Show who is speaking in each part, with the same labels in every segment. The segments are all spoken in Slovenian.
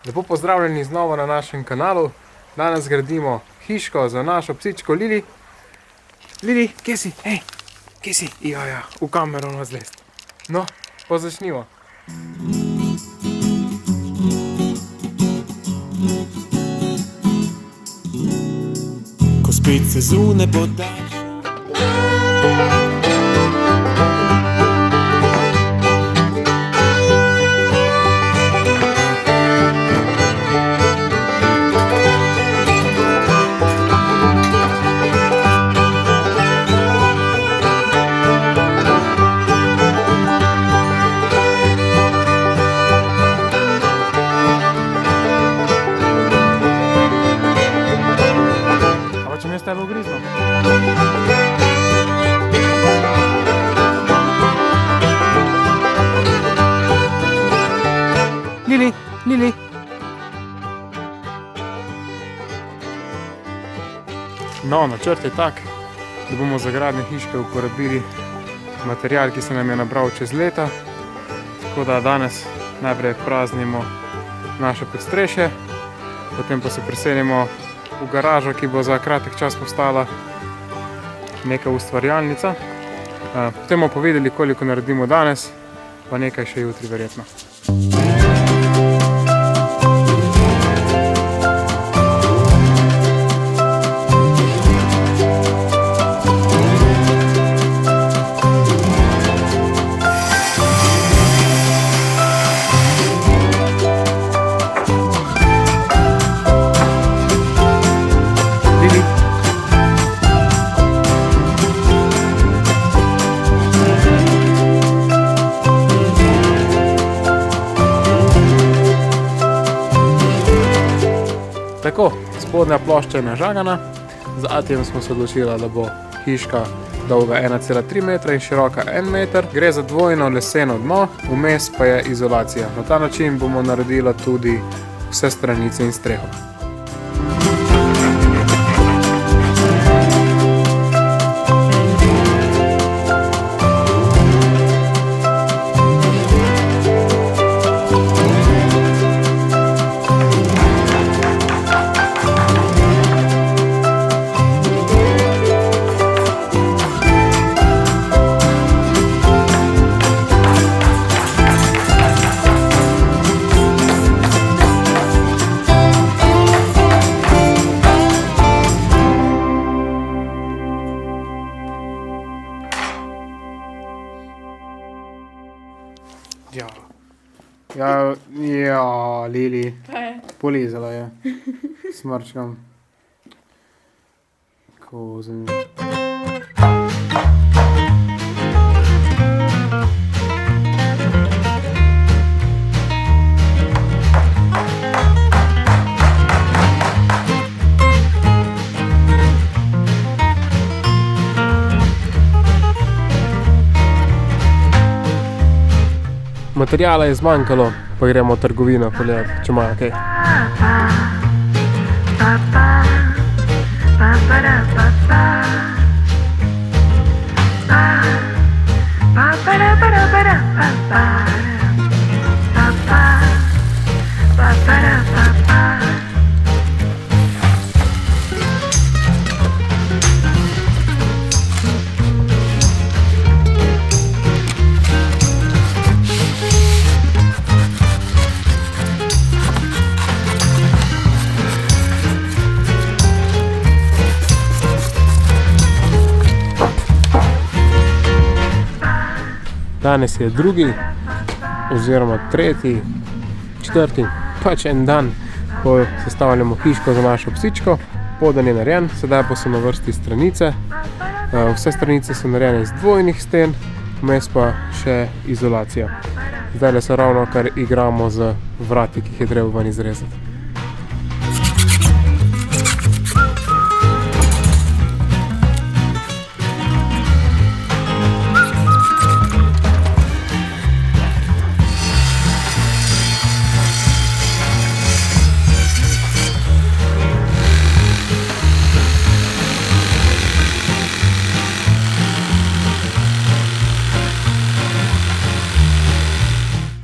Speaker 1: Lepo pozdravljeni znova na našem kanalu. Danes gradimo hiško za našo psičko Lili. Lili, kje si? Hej, kje si? Ja, v kamero nas zlest. No, pa začnimo.
Speaker 2: Ko spet se zune podaš.
Speaker 1: Če me s tebe ugrizno. Lili. No, načrt je tak, da bomo za gradnjo hiške uporabili material, ki se nam je nabral čez leta. Tako da danes najprej praznimo naše podstrešje, potem pa se preselimo v garažo, ki bo za kratek čas postala neka ustvarjalnica. Potem bomo povedali, koliko naredimo danes, pa nekaj še jutri verjetno. Tako, spodnja plošča je nažagana, z atijem smo se odločili, da bo hiška dolga 1,3 metra in široka 1 meter. Gre za dvojno leseno dno, vmes pa je izolacija. Na ta način bomo naredili tudi vse stranice in streho. Ja, Lili, polizala je, smrčkam, kozen. Materijala je zmanjkalo, pa gremo v trgovino pogledati, če imajo kaj. Danes je drugi, oziroma tretji, četrti, pač en dan, ko sestavljamo hiško za našo psičko. Poden je narejen, sedaj pa so na vrsti stranice. Vse stranice so narejene iz dvojnih sten, vmes pa še izolacija. Zdaj se ravno kar igramo z vrati, ki jih je treba ven izrezati.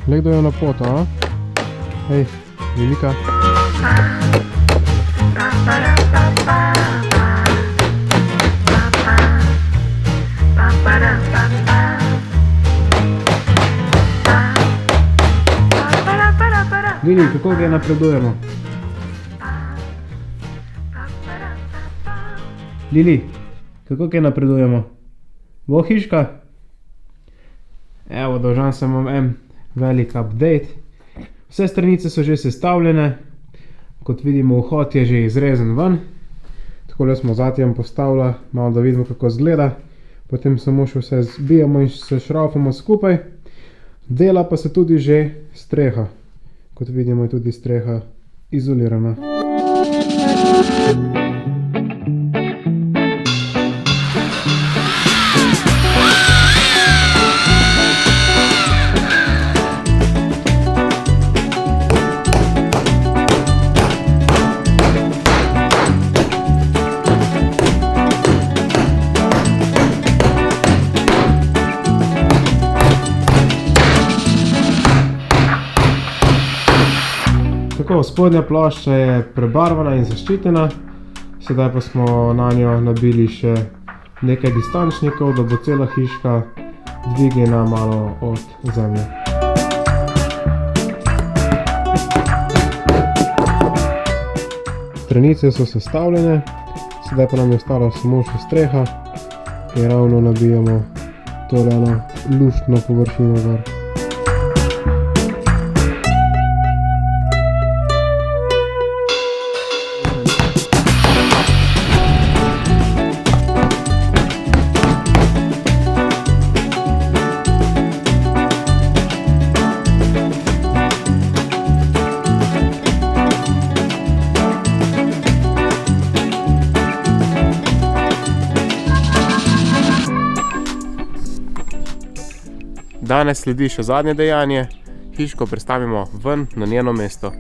Speaker 1: Glej, kdo je na poto, a? Hej, Lilika. Lili, kako ga napredujemo? Lili, kako ga napredujemo? Bo hiška? Evo, dolžan sem vam en velik update. Vse stranice so že sestavljene. Kot vidimo, vhod je že izrezen ven. Takole smo z Atijem postavili, malo da vidimo, kako izgleda. Potem samo še vse zbijamo in se šraufamo skupaj. Dela pa se tudi že streha. Kot vidimo, je tudi streha izolirana. Tako, spodnja plošča je prebarvana in zaščitena, sedaj pa smo na njo nabili še nekaj distančnikov, da bo cela hiška dvignjena malo od zemlje. Stranice so sestavljene, sedaj pa nam je ostala samo še streha in ravno nabijamo tole eno luštno površino gor. Danes sledi še zadnje dejanje, hiško prestavimo ven na njeno mesto.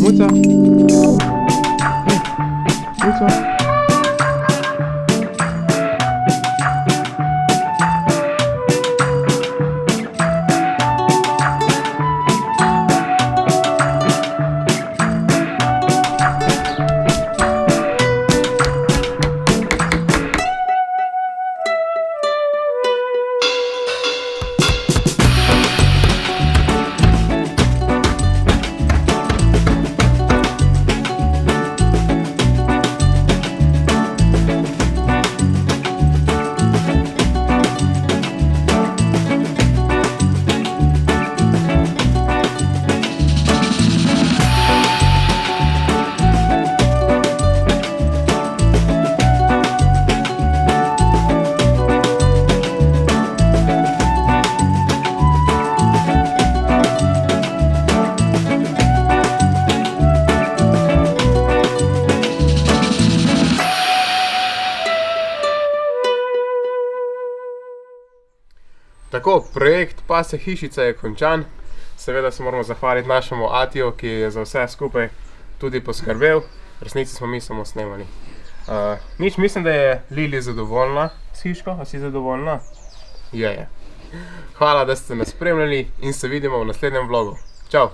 Speaker 1: Muca! Muca! Tako, projekt Pasja hišica je končan. Seveda se moramo zahvaliti našemu Atiju, ki je za vse skupaj tudi poskrbel. V resnici smo mi samo snemali. Nič, mislim, da je Lili zadovoljna s hiško. A si zadovoljna? Je. Hvala, da ste nas spremljali in se vidimo v naslednjem vlogu. Čau!